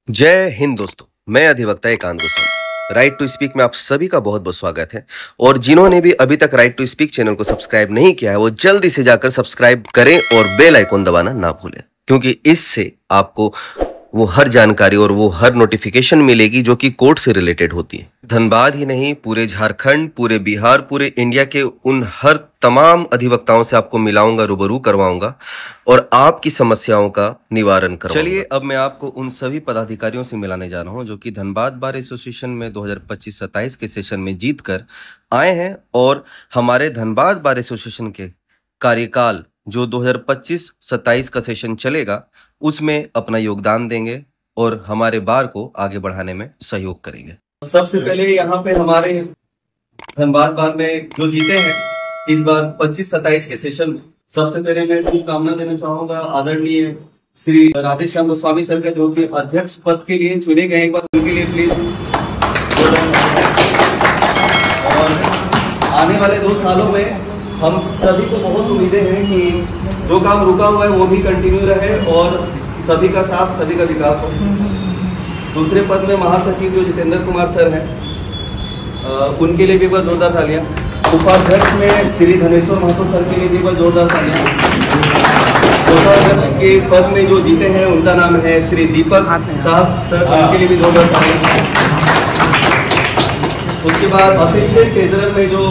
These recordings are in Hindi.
जय हिंद दोस्तों, मैं अधिवक्ता एकांत गोस्वामी। राइट टू स्पीक में आप सभी का बहुत बहुत स्वागत है। और जिन्होंने भी अभी तक राइट टू स्पीक चैनल को सब्सक्राइब नहीं किया है वो जल्दी से जाकर सब्सक्राइब करें और बेल आइकॉन दबाना ना भूलें, क्योंकि इससे आपको वो हर जानकारी और वो हर नोटिफिकेशन मिलेगी जो कि कोर्ट से रिलेटेड होती है। धनबाद ही नहीं, पूरे झारखंड, पूरे बिहार, पूरे इंडिया के उन हर तमाम अधिवक्ताओं से आपको मिलाऊंगा, रूबरू करवाऊंगा और आपकी समस्याओं का निवारण करवाऊंगा। चलिए अब मैं आपको उन सभी पदाधिकारियों से मिलाने जा रहा हूं जो कि धनबाद बार एसोसिएशन में 2025-27 के सेशन में जीत कर आए हैं और हमारे धनबाद बार एसोसिएशन के कार्यकाल जो 2025-27 का सेशन चलेगा उसमें अपना योगदान देंगे और हमारे बार को आगे बढ़ाने में सहयोग करेंगे। सबसे पहले यहाँ पे हमारे धनबाद बार में जो जीते हैं इस बार 25-27 के सेशन में, सबसे पहले मैं शुभकामना देना चाहूंगा आदरणीय श्री राधेश्याम गोस्वामी सर का, जो कि अध्यक्ष पद के लिए चुने गए, एक बार उनके लिए प्लीज। और आने वाले 2 सालों में हम सभी को बहुत उम्मीदें हैं कि जो काम रुका हुआ है वो भी कंटिन्यू रहे और सभी का साथ, सभी का विकास हो। दूसरे पद में महासचिव जो जितेंद्र कुमार सर हैं, उनके लिए भी एक बार जोरदार तालियां। उपाध्यक्ष में श्री धनेश्वर महतो सर के लिए भी एक बार जोरदार तालियां। उपाध्यक्ष के पद में जो जीते हैं उनका नाम है श्री दीपक साहब सर, उनके लिए भी जोरदार तालियां। उसके बाद असिस्टेंट ट्रेजरर में जो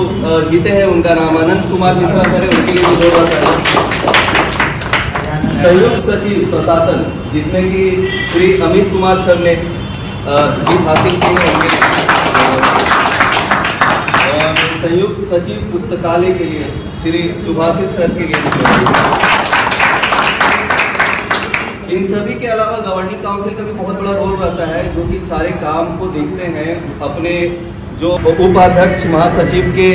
जीते हैं उनका नाम अनंत कुमार मिश्रा सर है, उनके लिए भी जोरदार तालियां। संयुक्त सचिव प्रशासन जिसमें कि श्री अमित कुमार सर ने जीत हासिल की है, उनके लिए। और संयुक्त सचिव पुस्तकालय के लिए श्री सुभाषित सर के लिए। इन सभी के अलावा गवर्निंग काउंसिल का भी बहुत बड़ा रोल रहता है, जो कि सारे काम को देखते हैं, अपने जो उपाध्यक्ष महासचिव के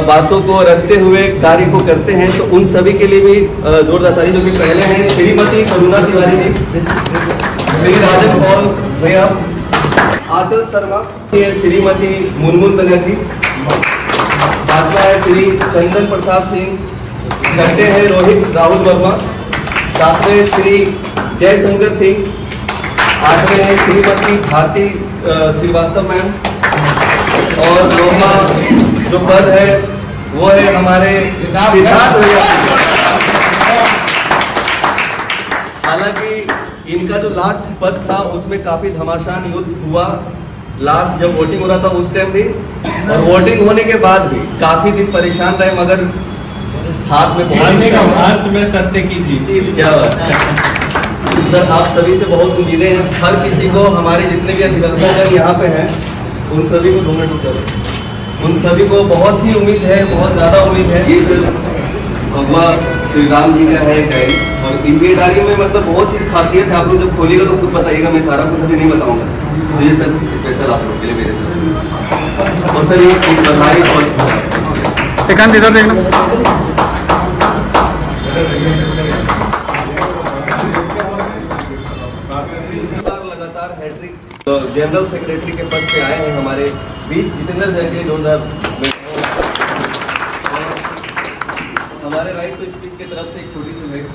बातों को रखते हुए कार्य को करते हैं। तो उन सभी के लिए भी जोरदार ताली। जो कि पहले हैं श्रीमती करुणा तिवारी जी, श्री राजन पॉल भैया, आंचल शर्मा, श्रीमती मुनमुन बनर्जी, पांचवा है श्री चंदन प्रसाद सिंह, छठे हैं रोहित राहुल वर्मा, सातवें श्री जयशंकर सिंह, आठवें हैं श्रीमती भारती श्रीवास्तव मैम, और 9वां जो पद है वो है हमारे सिद्धार्थ भैया। हालांकि इनका जो लास्ट पद था उसमें काफी घमासान युद्ध हुआ, लास्ट जब वोटिंग हो रहा था उस टाइम भी, और वोटिंग होने के बाद भी काफी दिन परेशान रहे, मगर हाथ में हाथ में सत्य की जीत। क्या बात है सर, आप सभी से बहुत उम्मीदें हैं। हर किसी को, हमारे जितने भी अधिवक्ता यहाँ पे हैं उन सभी को 2 मिनट रुक, उन सभी को बहुत ही उम्मीद है, बहुत ज़्यादा उम्मीद है। इस भगवान श्री राम जी का है डायरी, और इनकी डायरी में मतलब बहुत चीज़ खासियत है। आप लोग जब खोलिएगा तो खुद बताइएगा, मैं सारा कुछ अभी नहीं बताऊंगा। तो ये सर स्पेशल आप लोग के लिए मेरे तरफ। और सर एक बधाई और एकांत इधर देखना। लगातार हैट्रिक जनरल सेक्रेटरी के पद पे आए हैं हमारे बीच जितेंद्र भैया के लिए जोरदार। हमारे राइट टू स्पीक की तरफ से एक छोटी सी भेंट।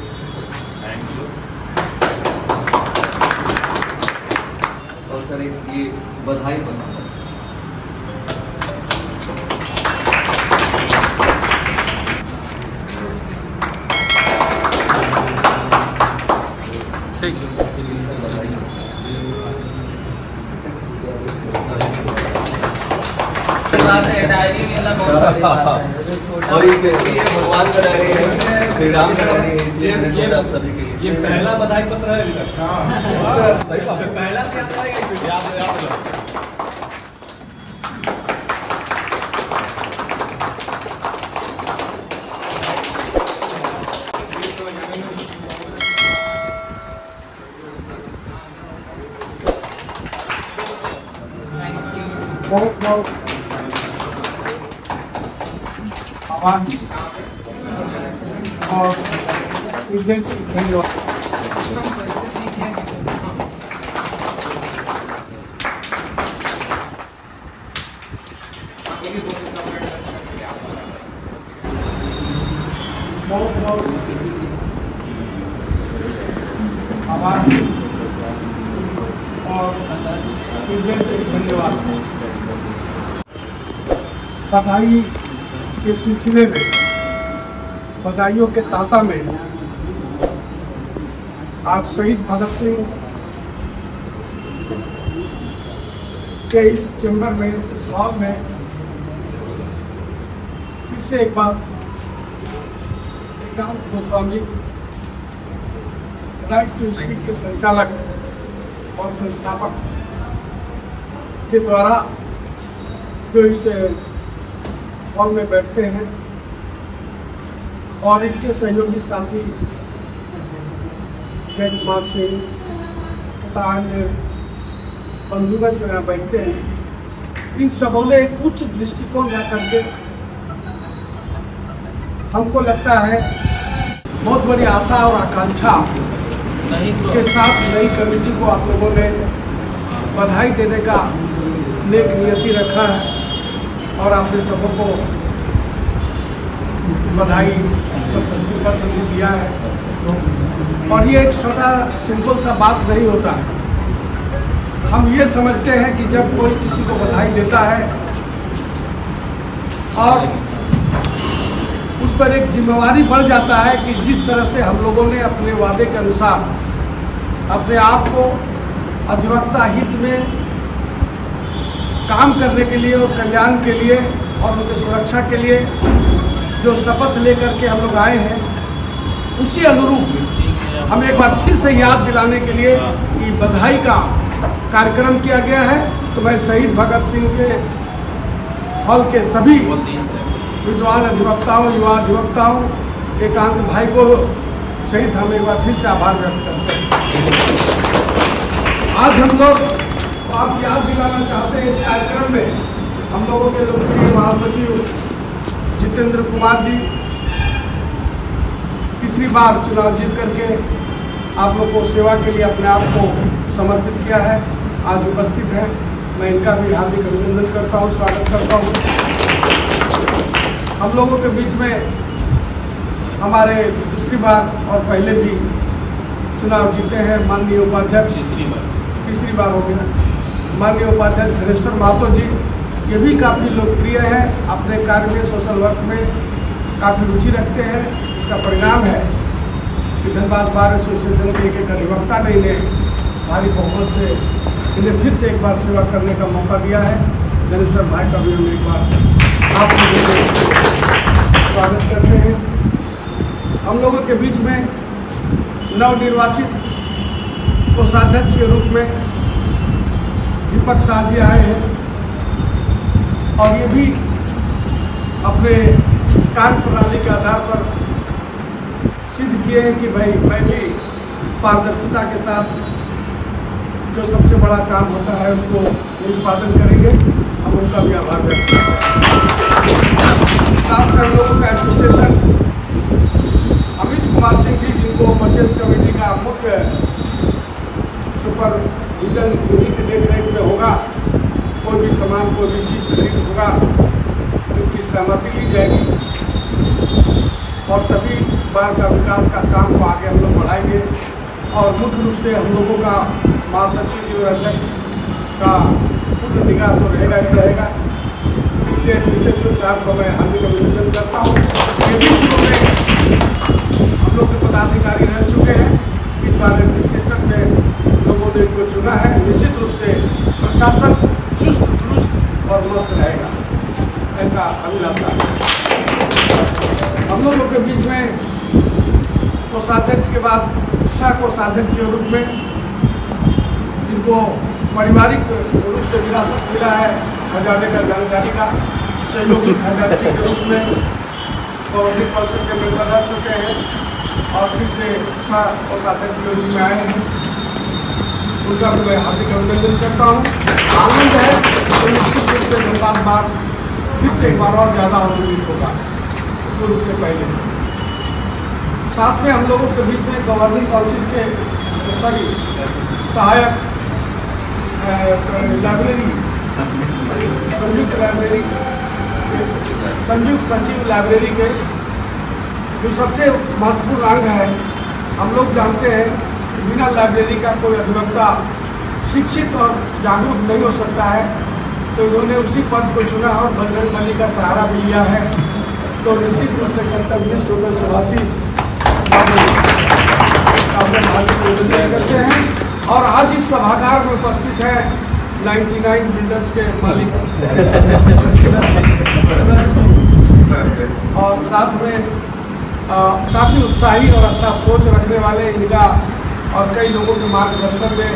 और सर एक ये बधाई पत्र सर। और ये भगवान का डायरी है, श्री राम का डायरी है, इसलिए आप सभी के लिए ये पहला बधाई पत्र है। पहला और एजेंसी धन्यवाद। बहुत बहुत आभार। बधाई के सिलसिले में, बधाइयों के तांता में आज शहीद भगत सिंह के इस चैम्बर में, इस हॉल में फिर से एक बार एकांत गोस्वामी, राइट टू स्पीक के संचालक और संस्थापक के द्वारा जो इस हॉल में बैठते हैं और इनके सहयोगी साथी जय कुमार सिंह तथा अन्य बंधुगण जो यहाँ बैठते हैं, इन सबों ने एक उच्च दृष्टिकोण रख करके हमको लगता है बहुत बड़ी आशा और आकांक्षा के साथ नई कमेटी को आप लोगों ने बधाई देने का नेक नियति रखा है और आपने सबों को बधाई प्रशस्ति पत्र भी दिया है। और ये एक छोटा सिंपल सा बात नहीं होता है। हम ये समझते हैं कि जब कोई किसी को बधाई देता है और उस पर एक जिम्मेवारी बढ़ जाता है कि जिस तरह से हम लोगों ने अपने वादे के अनुसार अपने आप को अधिवक्ता हित में काम करने के लिए और कल्याण के लिए और उनकी सुरक्षा के लिए जो शपथ लेकर के हम लोग आए हैं, उसी अनुरूप हम एक बार फिर से याद दिलाने के लिए कि बधाई का कार्यक्रम किया गया है। तो मैं शहीद भगत सिंह के हॉल के सभी विद्वान अधिवक्ताओं, युवा अधिवक्ताओं, एकांत भाई को सहित हम एक बार फिर से आभार व्यक्त करते हैं। आज हम लोग आप याद दिलाना चाहते हैं, इस कार्यक्रम में हम लोगों के लोकप्रिय महासचिव जितेंद्र कुमार जी तीसरी बार चुनाव जीत करके आप लोग को सेवा के लिए अपने आप को समर्पित किया है, आज उपस्थित हैं। मैं इनका भी हार्दिक अभिनंदन करता हूँ, स्वागत करता हूँ। हम लोगों के बीच में हमारे दूसरी बार और पहले भी चुनाव जीते हैं माननीय उपाध्यक्ष, तीसरी बार हो गया, माननीय उपाध्यक्ष धनेश्वर महतो जी। ये भी काफ़ी लोकप्रिय है, अपने कार्य में, सोशल वर्क में काफ़ी रुचि रखते हैं। इसका परिणाम है कि धनबाद बार एसोसिएशन के एक अधिवक्ता ने इन्हें भारी बहुमत से इन्हें फिर से एक बार सेवा करने का मौका दिया है। धनेश्वर भाई का भी हम एक बार आप स्वागत करते हैं। हम लोगों के बीच में नवनिर्वाचित कोषाध्यक्ष के रूप में दीपक शाह जी आए हैं और ये भी अपने कार्य प्रणाली के आधार पर सिद्ध किए हैं कि भाई मैं भी पारदर्शिता के साथ जो सबसे बड़ा काम होता है उसको निष्पादन करेंगे। हम उनका भी आभार व्यक्त करते हैं। साथ में हम लोगों का एडमिनिस्ट्रेशन अमित कुमार सिंह जी, जिनको परचेस कमेटी का मुख्य सुपरविजन उन्हीं के देख रेख में होगा। कोई भी सामान, कोई भी चीज़ खरीद होगा, उनकी सहमति ली जाएगी और तभी बार का विकास का काम को आगे हम लोग बढ़ाएंगे। और मुख्य रूप से हम लोगों का महासचिव जी और अध्यक्ष का पूर्ण निगाह तो रहेगा ही रहेगा। इसलिए एडमिनिस्ट्रेशन साहब को मैं हार्दिक अभिनंदन करता हूँ। ये भी हम लोग के पदाधिकारी रह चुके हैं, इस बार एडमिनिस्ट्रेशन में लोगों ने इनको चुना है। निश्चित रूप से प्रशासन चुस्त दुरुस्त और मस्त रहेगा, ऐसा अभिलाषा है। हम लोगों के बीच में कोषाध्यक्ष के बाद सह कोषाध्यक्ष के रूप में, जिनको पारिवारिक रूप से विरासत मिला है खजाने का, जानकारी का, सहयोगी खजांची के रूप में गवर्निंग परिषद के मेंबर रह चुके हैं और फिर से सह कोषाध्यक्ष के रूप में आए हैं। उनका भी मैं हार्दिक अभिनंदन करता हूँ। आनंद है तो निश्चित रूप से धनबाद बार फिर से एक बार और ज़्यादा आनंदित होगा पूर्व से पहले से। साथ में हम लोगों के बीच में गवर्निंग काउंसिल के सहायक लाइब्रेरी, संयुक्त सचिव लाइब्रेरी के जो सबसे महत्वपूर्ण अंग है। हम लोग जानते हैं कि बिना लाइब्रेरी का कोई अधिवक्ता शिक्षित और जागरूक नहीं हो सकता है। तो इन्होंने उसी पद को चुना और बजरंग बली का सहारा भी लिया है। तो निश्चित रूप से कर्तव्यनिष्ठ होकर सुभाषिस करते हैं। और आज इस सभागार में उपस्थित है 99 बिल्डर्स के मालिक और साथ में काफ़ी उत्साही और अच्छा सोच रखने वाले इनका और कई लोगों के मार्गदर्शन में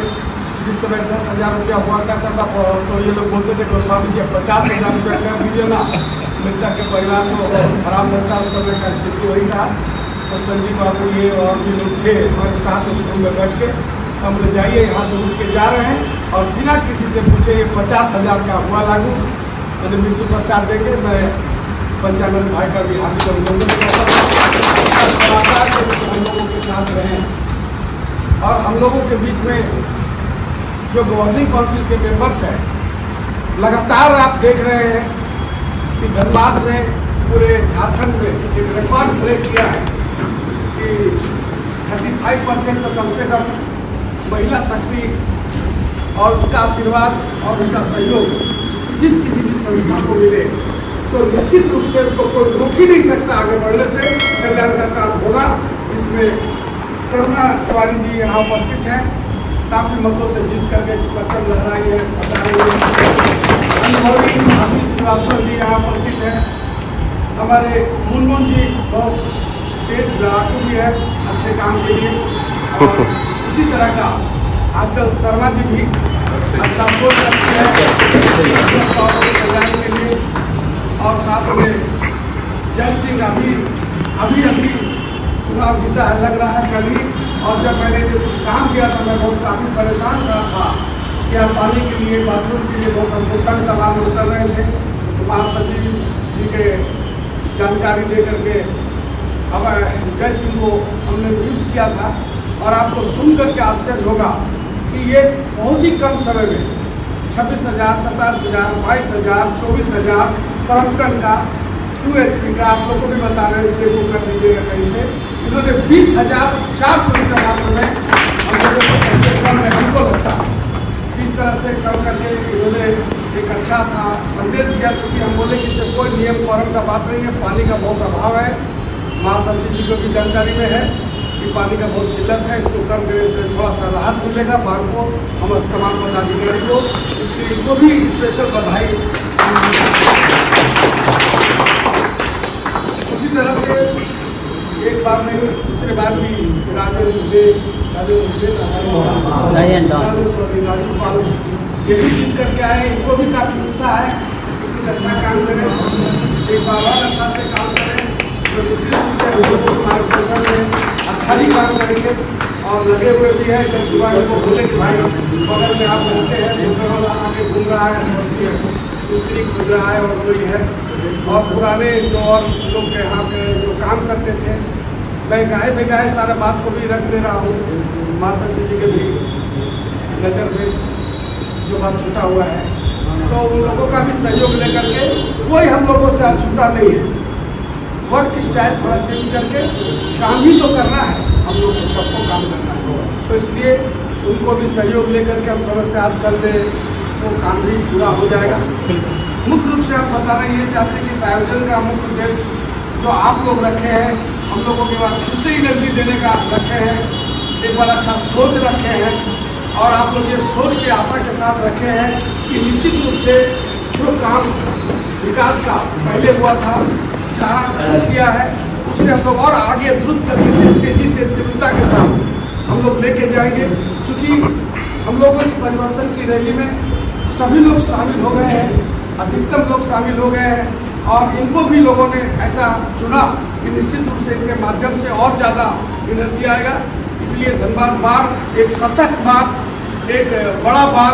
जिस समय 10,000 रुपया हुआ करता था तो ये लोग बोलते थे गोस्वामी जी 50,000 रुपया कर दीजिए ना, मृतक के परिवार को बहुत खराब लगता उस समय का स्थिति वही था। तो संजीव बाबू ये और भी लोग थे हमारे साथ उस रूम में बैठ के हम लोग जाइए यहाँ से उठ के जा रहे हैं और बिना किसी से पूछे ये 50,000 का हुआ लागू मैंने मृत्यु पश्चात देंगे। मैं पंचानंद भाई का भी हार्दिक अभिनंदन हम लोगों के साथ रहें। और हम लोगों के बीच में जो गवर्निंग काउंसिल के मेंबर्स हैं, लगातार आप देख रहे हैं कि धनबाद में पूरे झारखंड में एक रिकॉर्ड ब्रेक किया है कि 35% तो कम से कम महिला शक्ति और उसका आशीर्वाद और उसका सहयोग जिस किसी भी संस्था को मिले तो निश्चित रूप से उसको कोई रोक ही नहीं सकता आगे बढ़ने से। कल्याण का काम होगा। इसमें करुणा तिवारी जी यहाँ उपस्थित हैं, काफी मतों से जीत करके परचम लहराई है, बता रही है। अनुभवी श्रीवास्तव जी यहाँ उपस्थित हैं। हमारे मुनमुन जी बहुत तेज लड़ाकू भी है अच्छे काम के लिए। और उसी तरह का आंचल शर्मा जी भी अच्छा सोच रखती है कल्याण के लिए। और साथ में जय सिंह अभी चुनाव जीता है लग रहा है कल ही। और जब मैंने जो कुछ काम किया था मैं बहुत काफ़ी परेशान सा था कि हम पानी के लिए बाथरूम के लिए बहुत हमको तंग तमाम उतर रहे थे। तो महासचिव जी के जानकारी दे करके अब जय सिंह को हमने नियुक्त किया था। और आपको सुन करके आश्चर्य होगा कि ये बहुत ही कम समय में 26,000, 27,000, 22,000, 24,000 करमटन का 2 HP का आप लोग को भी बता रहे हैं वो कर दीजिएगा कहीं से। इन्होंने 20,400 रुपये मात्र में हम लोगों को पैसे कम है हमको लगता है। इस तरह से कम करके इन्होंने एक अच्छा सा संदेश दिया। चूँकि हम बोले कि इसमें कोई नियम फॉर्म का बात नहीं है, पानी का बहुत अभाव है। महासचिव जी को भी जानकारी में है कि पानी का बहुत किल्लत है। इसको कम करने से थोड़ा सा राहत मिलेगा बाढ़ को, हम तमाम पदाधिकारी को, इसलिए इनको भी स्पेशल बधाई। उसी तरह से एक बार नहीं दूसरे बार भी राजेंद्र पाल ये भी जीत करके आए। इनको भी काफ़ी उत्साह है कि कुछ अच्छा काम करें, एक बार और अच्छा से काम करें तो निश्चित रूप से लोगों के मार्गदर्शन में अच्छा ही काम करेंगे। और लगे हुए भी है। जब सुबह इनको बोले कि भाई बगल में आप रहते हैं मोटर वाला आगे घूम रहा है, मिस्त्री खोज रहा है और कोई है। और पुराने जो और लोग के यहाँ पे जो काम करते थे मैं गाहे बेगाहे सारा बात को भी रख दे रहा हूँ। महासचिव जी के भी नज़र में जो बात छूटा हुआ है तो उन लोगों का भी सहयोग लेकर के कोई हम लोगों से अछूता नहीं है। वर्क स्टाइल थोड़ा चेंज करके काम ही तो करना है, हम लोग को सबको काम करना है। तो इसलिए उनको भी सहयोग लेकर के हम समझते आज कल में वो काम भी पूरा हो जाएगा। मुख्य रूप से हम बताना ये चाहते हैं कि इस आयोजन का मुख्य उद्देश्य जो आप लोग रखे हैं, हम लोगों के बाद फिर से एनर्जी देने का रखे हैं, एक बार अच्छा सोच रखे हैं। और आप लोग ये सोच के आशा के साथ रखे हैं कि निश्चित रूप से जो काम विकास का पहले हुआ था जहाँ शुरू किया है उससे हम लोग और आगे द्रुत गति से तेजी से तीव्रता के साथ हम लोग लेके जाएंगे। चूँकि हम लोग इस परिवर्तन की रैली में सभी लोग शामिल हो गए हैं, अधिकतम लोग शामिल हो गए हैं। और इनको भी लोगों ने ऐसा चुना कि निश्चित रूप से इनके माध्यम से और ज़्यादा एनर्जी आएगा। इसलिए धनबाद बार एक सशक्त बार, एक बड़ा बार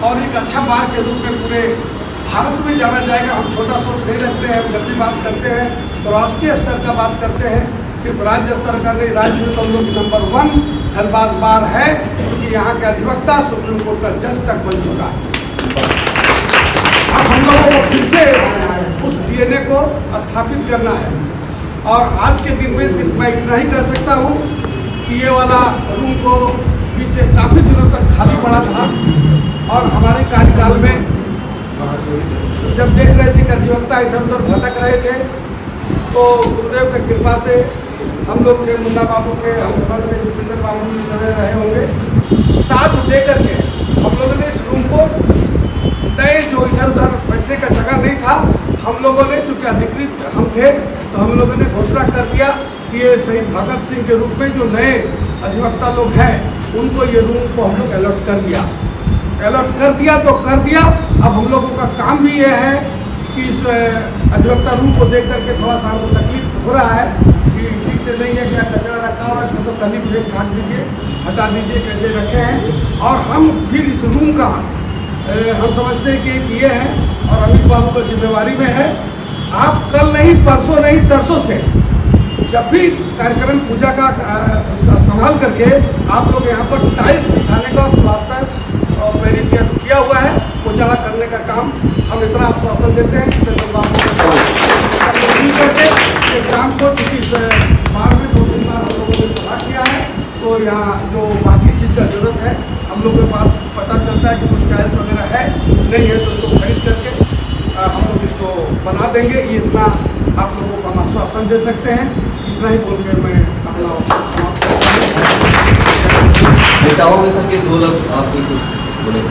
और एक अच्छा बार के रूप में पूरे भारत में जाना जाएगा। हम छोटा सोच नहीं रखते हैं, हम जब भी बात करते हैं तो राष्ट्रीय स्तर का बात करते हैं, सिर्फ राज्य स्तर का नहीं। राज्य में तो हम लोग नंबर 1 धनबाद बार है, क्योंकि यहाँ के अधिवक्ता सुप्रीम कोर्ट का जज तक बन चुका है। अब हम लोगों को फिर से उस DNA को स्थापित करना है। और आज के दिन में सिर्फ मैं इतना ही कर सकता हूँ कि ये वाला रूम को पीछे काफ़ी दिनों तक खाली पड़ा था और हमारे कार्यकाल में का इधर उधर भटक रहे थे, तो गुरुदेव की कृपा से हम लोग थे, मुन्ना बाबू थे, हम समझ में भूपिंदर बाबू भी समय रहे होंगे, साथ दे करके हम लोगों ने इस रूम को नए, जो इधर उधर बैठने का जगह नहीं था, हम लोगों ने, चूँकि अधिकृत हम थे, तो हम लोगों ने घोषणा कर दिया कि ये शहीद भगत सिंह के रूप में जो नए अधिवक्ता लोग हैं उनको ये रूम को हम लोग अलॉट कर दिया। अलॉट कर दिया तो कर दिया। अब हम लोगों का काम भी ये है कि इस अधिवक्ता रूम को देख करके थोड़ा सा हमको तकलीफ हो रहा है कि ठीक से नहीं है, क्या कचरा रखा हुआ है, इसको तो कली प्लेट काट दीजिए, हटा दीजिए, कैसे रखे हैं। और हम फिर इस रूम का हम समझते हैं कि ये है और अमित बाबू का जिम्मेवारी में है। आप कल नहीं, परसों नहीं, तरसों से जब भी कार्यक्रम पूजा का संभाल करके आप लोग यहाँ पर टाइल्स बिछाने का, प्लास्टर और पेरिसिया तो किया हुआ है, उजाला करने का काम हम इतना आश्वासन देते हैं कि काम को, क्योंकि इस बार में 2-3 बार हम लोगों ने सलाह किया है, तो यहाँ जो बाकी चीज़ का जरूरत है हम लोग के पास पता चलता है कि कुछ टाइल्स वगैरह है, नहीं है तो उसको खरीद करके हम लोग इसको बना देंगे। ये इतना आप लोगों को हम आश्वासन दे सकते हैं। इतना ही बोल के मैं अपना चाहोगे सर कि 2 लफ्ज़ आप भी कुछ बोले।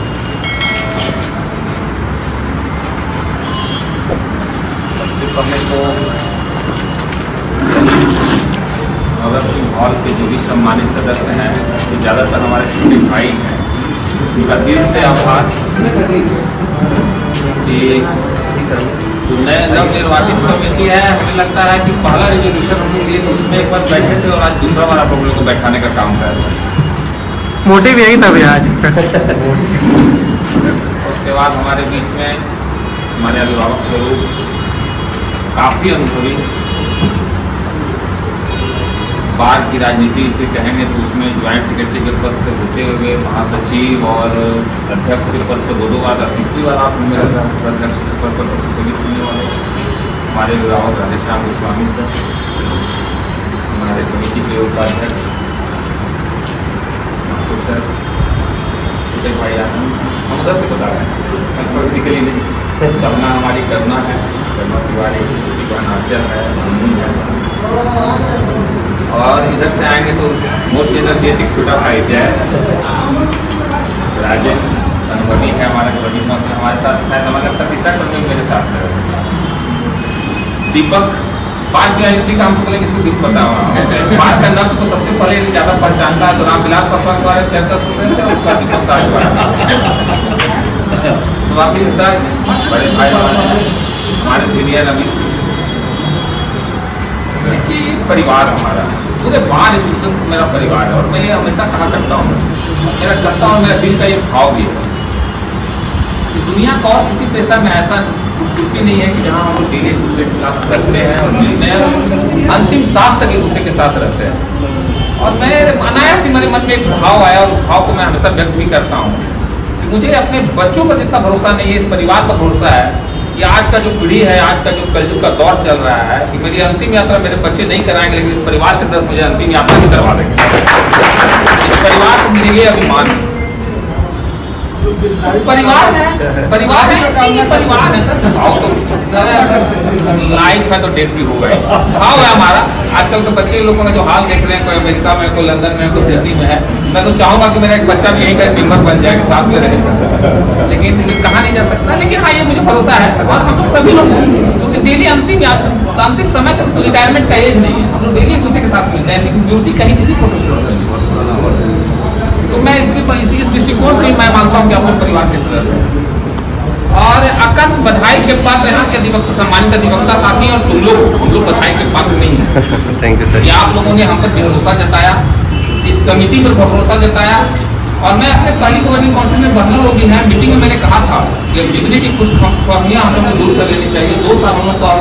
सबसे पहले तो भगत सिंह हॉल के जो भी सम्मानित सदस्य हैं, तो ज़्यादातर हमारे छोटे भाई हैं, उनका दिल से आभार कि जो नए नवनिर्वाचित कमेटी है, हमें लगता है कि पहला रेजोल्यूशन हम लिए तो उसमें एक बार बैठे थे और आज दूसरा बार आप लोगों को बैठाने का काम कर रहे हैं। मोटिव यही था भैया आज। उसके बाद हमारे बीच में हमारे अभिभावक स्वरूप काफ़ी अनुभवी, बार की राजनीति से कहेंगे तो उसमें ज्वाइंट सेक्रेटरी के पद से होते हुए महासचिव और अध्यक्ष के पद पर 2 बार, तीसरी बार आप मेरे अध्यक्ष के पद पर सुशोभित होने वाले हमारे अभिभावक राधेश्याम गोस्वामी सर, हमारे कमेटी के उपाध्यक्ष सर, छोटे भाई आनंद, हम उधर से बता रहे हैं, पॉलिटिकली नहीं, करना हमारी करना है, करना तिवारी, छोटी बहन आचल है, नंदन है, और इधर से आएंगे तो मोस्ट एनर्जेटिक छोटा भाई जय राजेश अनुभवी है, हमारा कबड्डी से हमारे साथ है, हमारे 37 में मेरे साथ है। दीपक बात की राजनीति का हमको बोलेंगे इसको किस पता हुआ बात का नाम तो सबसे पहले ज़्यादा पहचानता है, तो रामविलास पासवान द्वारा चर्चा सुन रहे थे, उसका दीपक साठ सुभाषिष दत्त बड़े भाई हमारे सीनियर अमित, परिवार हमारा पूरे बार इंस्टीट्यूशन मेरा परिवार है। और मैं ये हमेशा कहा करता हूँ, मेरा करता हूँ, मेरा दिल का ये भाव भी है कि दुनिया का और किसी पेशा में ऐसा खूबसूरती नहीं है कि जहाँ हम लोग डेली एक दूसरे के साथ रहते हैं और मिलते हैं, अंतिम सांस तक एक दूसरे के साथ रहते हैं। और मैं अनायास ही मेरे मन में एक भाव आया और उस भाव को मैं हमेशा व्यक्त भी करता हूँ कि मुझे अपने बच्चों पर जितना भरोसा नहीं है, इस परिवार पर भरोसा है कि आज का जो पीढ़ी है, आज का जो कलयुग का दौर चल रहा है, कि मेरी अंतिम यात्रा मेरे बच्चे नहीं कराएंगे, लेकिन इस परिवार के सदस्य मुझे अंतिम यात्रा भी करवा देंगे। इस परिवार को मेरे लिए अभिमान है, परिवार है, परिवार है, परिवार है सर, भाव तो लाइफ है तो डेथ भी होगा, भाव है हमारा। आजकल के बच्चे लोगों का जो हाल देख रहे हैं, कोई अमेरिका में, कोई लंदन में, कोई सिडनी में है, मैं तो चाहूंगा कि मेरा एक बच्चा भी यहीं का मेंबर बन जाए, साथ में रहे, लेकिन कहा नहीं जा सकता। लेकिन हाँ, ये मुझे भरोसा है और हम लोग सभी लोग क्योंकि डेली अंतिम समय तक तो रिटायरमेंट का एज नहीं है, हम लोग डेली एक दूसरे के साथ मिलते हैं, ऐसी ड्यूटी कहीं किसी प्रोफेशनल में। तो मैं इस दृष्टिकोण से मैं मानता हूँ कि अपने परिवार के सदस्य हैं और अकन बधाई के पात्र यहाँ के अधिवक्ता, सम्मानित अधिवक्ता साथी, और हम लोग बधाई के पात्र नहीं है। Thank you sir. आप लोगों ने हम पर भरोसा जताया, इस कमेटी पर भरोसा जताया, और मैं अपने पहली गवर्निंग काउंसिल में बदला लोग भी हैं, मीटिंग में मैंने कहा था कि जितने की कुछ खामियां हम लोग को दूर कर लेनी चाहिए। 2 साल हम लोग को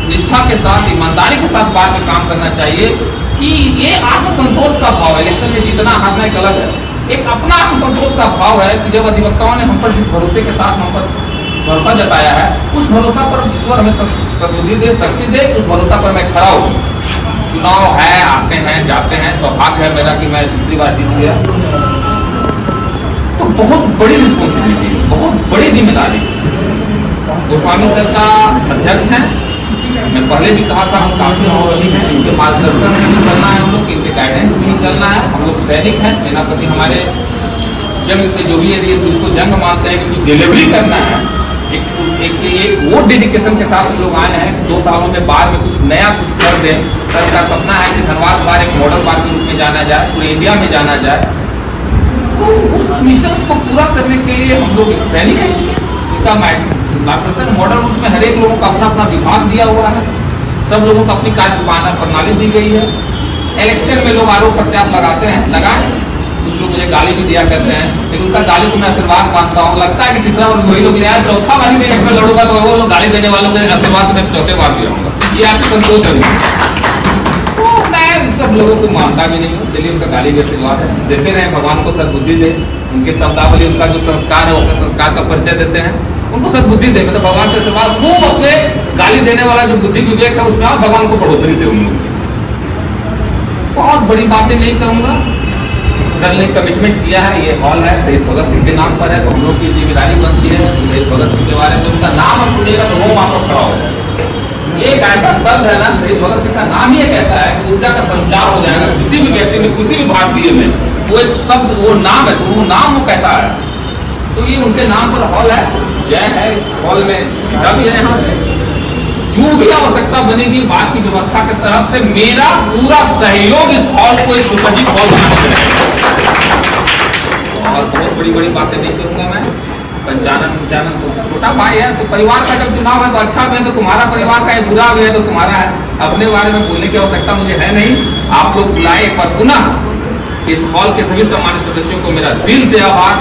निष्ठा के साथ, ईमानदारी के साथ बात में काम करना चाहिए कि ये आत्मसंतोष का भाव है। इलेक्शन में जीतना हारना एक अलग है, एक अपना आत्मसंतोष का भाव है कि जब अधिवक्ताओं ने हम पर जिस भरोसे के साथ हम पर भरोसा जताया है, उस भरोसा पर ईश्वर हमें सद्बुद्धि दे, शक्ति दे, उस भरोसा पर मैं खड़ा हूँ। चुनाव है, आते हैं जाते हैं, सौभाग्य है मेरा कि मैं दूसरी बार जीत गया, तो बहुत बड़ी रिस्पॉन्सिबिलिटी, बहुत बड़ी जिम्मेदारी। गोस्वामी सर का अध्यक्ष हैं। मैं पहले भी कहा था, हम काफी अनुभवी हैं, इनके मार्गदर्शन में ही चलना है, हम लोग इनके गाइडेंस में ही चलना है। हम लोग सैनिक हैं, सेनापति हमारे जंग के जो भी यदि उसको जंग मानते हैं कि कुछ डिलीवरी करना है, एक वो डेडिकेशन के साथ लोग आए हैं कि 2 सालों में बाढ़ में कुछ नया कुछ कर दें। सर का सपना है कि धनबाद बार एक मॉडल बार के रूप में जाना जाए, पूरे इंडिया में जाना जाए। तो उस मिशन को पूरा करने के लिए हम लोग सैनिक हैं, इनका मार्गदर्शन मॉडल, उसमें हर एक लोगों का अपना अपना विभाग दिया हुआ है, सब लोगों को अपनी कार्य प्रणाली दी गई है। इलेक्शन में लोग आरोप प्रत्यारोप लगाते हैं, लगाए, कुछ लोग मुझे गाली भी दिया करते हैं, लेकिन उनका गाली को मैं आशीर्वाद मानता हूँ। लगता है कि तीसरा वर्ग वही लोग लिया, चौथा बार भी इलेक्शन लड़ूंगा तो वो लोग गाली देने वालों के आशीर्वाद से चौथे बार भी आऊंगा, ये आपको संतोष है। तो मैं इस सब लोगों को मानता भी नहीं हूँ। चलिए, उनका गाली भी आशीर्वाद है, देते रहे, भगवान को सद्बुद्धि दे। उनके शब्दावली, उनका जो संस्कार है वो अपने संस्कार का परिचय देते हैं, उनको सद्बुद्धि दे। मतलब भगवान से आशीर्वाद, खूब अपने गाली देने वाला जो बुद्धि विवेक है उसमें और भगवान को बढ़ोतरी दे। उन लोग बहुत बड़ी बातें नहीं करूंगा। सर ने कमिटमेंट किया है, ये हॉल है शहीद भगत सिंह के नाम पर है, तो हम लोग की जिम्मेदारी बनती है शहीद भगत सिंह के बारे में, उनका नाम आप सुनिएगा तो वो वहां पर खड़ा होगा। एक ऐसा शब्द है ना, शहीद भगत सिंह का नाम ही एक ऐसा है कि ऊर्जा का संचार हो जाएगा किसी भी व्यक्ति में, किसी भी भारतीय में। वो एक शब्द, वो नाम है, तो वो नाम वो कैसा है। तो ये उनके नाम पर हॉल है, जय है। इस हॉल में पिता भी है, यहाँ से जो भी आवश्यकता बनेगी बात की व्यवस्था की तरफ से मेरा पूरा सहयोग इस हॉल को एक सुसज्जित हॉल बनाने में रहेगा। और बहुत बड़ी बड़ी बातें नहीं करूंगा मैं। पंचानन तो छोटा भाई है, तो परिवार का जब चुनाव है तो अच्छा भी है तो तुम्हारा परिवार का है, बुरा भी है तो तुम्हारा है। अपने बारे में बोलने की आवश्यकता मुझे है नहीं। आप लोग बुलाए एक बार पुनः इस हॉल के सभी सम्मानित सदस्यों को मेरा दिल से आभार।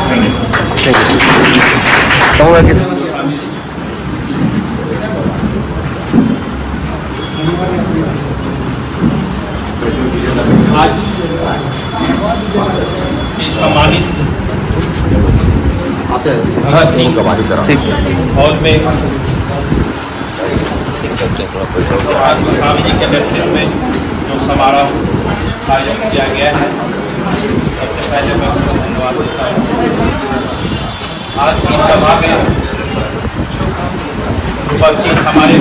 आज ये सम्मानित भगत सिंह हॉल में गोस्वामी जी के नेतृत्व में जो समारोह आयोजन किया गया है, सबसे पहले मैं उसको धन्यवाद देता हूँ। आज की सभा में उपस्थित हमारे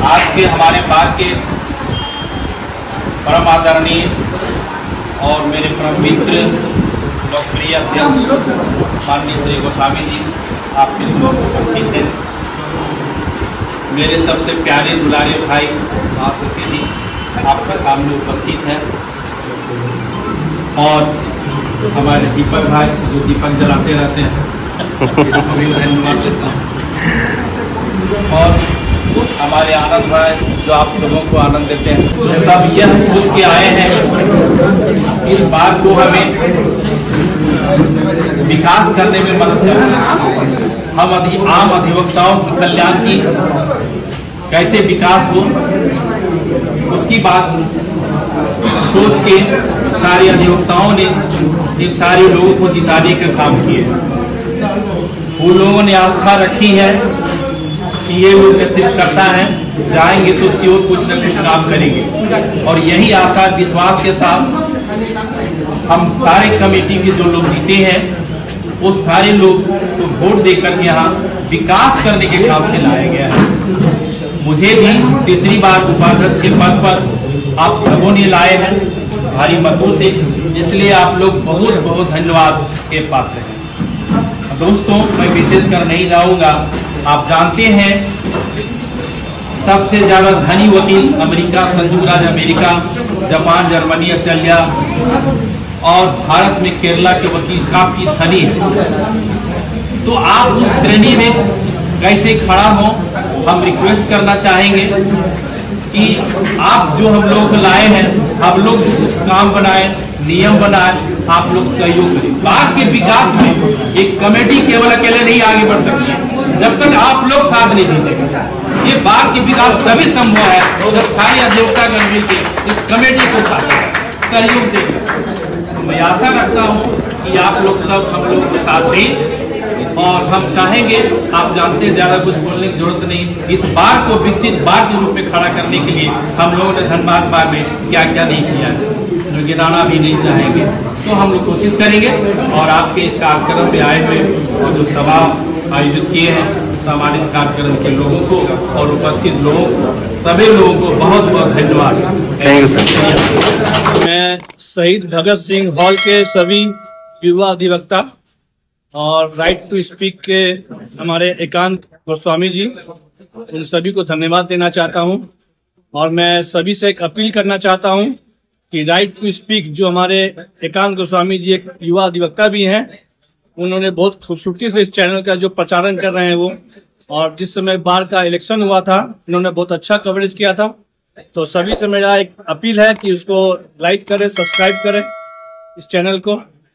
आज के हमारे बार के परम आदरणीय और मेरे परम मित्र लोकप्रिय अध्यक्ष माननीय श्री गोस्वामी जी आपके समक्ष उपस्थित हैं। मेरे सबसे प्यारे दुलारे भाई शशि जी आपके सामने उपस्थित हैं, और हमारे दीपक भाई जो दीपक जलाते रहते हैं, इसको भी धन्यवाद देता हूँ। और हमारे आनंद भाई जो आप सबों को आनंद देते हैं, जो सब यह सोच के आए हैं इस बार को हमें विकास करने में मदद करना, हम आम अधिवक्ताओं के कल्याण की कैसे विकास हो उसकी बात सोच के सारे अधिवक्ताओं ने इन सारे लोगों को जिताने का काम किया। उन लोगों ने आस्था रखी है कि ये लोग नेतृत्व करता है, जाएंगे तो श्योर कुछ न कुछ काम करेंगे। और यही आशा विश्वास के साथ हम सारे कमेटी के जो लोग जीते हैं वो सारे लोग को वोट देकर यहाँ विकास करने के काम से लाया गया है। मुझे भी तीसरी बार उपाध्यक्ष के पद पर आप सबों ने लाए हैं भारी मतों से, इसलिए आप लोग बहुत बहुत धन्यवाद के पात्र हैं। दोस्तों, मैं विशेष कर नहीं जाऊंगा। आप जानते हैं सबसे ज्यादा धनी वकील अमेरिका, संयुक्त राज्य अमेरिका, जापान, जर्मनी, ऑस्ट्रेलिया और भारत में केरला के वकील काफी धनी है। तो आप उस श्रेणी में कैसे खड़ा हो, हम रिक्वेस्ट करना चाहेंगे कि आप जो हम लोग लाए हैं, हम लोग जो कुछ काम बनाए, नियम बनाए, आप लोग सहयोग करें। बार के विकास में एक कमेटी केवल अकेले नहीं आगे बढ़ सकती है जब तक आप लोग साथ नहीं देंगे। ये बार की विकास तभी संभव है जब सारे अधिवक्तागण मिलकर इस कमेटी को सहयोग देंगे। तो मैं आशा रखता हूँ कि आप लोग सब हम लोग को साथ दें, और हम चाहेंगे, आप जानते हैं ज्यादा कुछ बोलने की जरूरत नहीं, इस बार को विकसित बार के रूप में खड़ा करने के लिए हम लोगों ने धनबाद बार में क्या क्या नहीं किया, जो गिनाना भी नहीं चाहेंगे। तो हम लोग कोशिश करेंगे। और आपके इस कार्यक्रम में आए हुए और जो सभा आयोजित किए हैं सामाजिक कार्यक्रम के लोगों को और उपस्थित लोगों को, सभी लोगों को बहुत बहुत धन्यवाद। Thank you sir. मैं शहीद भगत सिंह हॉल के सभी युवा अधिवक्ता और राइट टू स्पीक के हमारे एकांत गोस्वामी जी, उन सभी को धन्यवाद देना चाहता हूं। और मैं सभी से एक अपील करना चाहता हूं कि राइट टू स्पीक, जो हमारे एकांत गोस्वामी जी एक युवा अधिवक्ता भी हैं, उन्होंने बहुत खूबसूरती से इस चैनल का जो प्रचारण कर रहे हैं वो, और जिस समय बार का इलेक्शन हुआ था उन्होंने बहुत अच्छा कवरेज किया था। तो सभी से मेरा एक अपील है कि उसको लाइक करें, सब्सक्राइब करें इस चैनल को,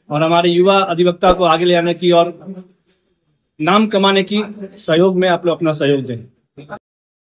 और हमारे युवा अधिवक्ता को आगे ले आने की और नाम कमाने की सहयोग में आप लोग अपना सहयोग दें।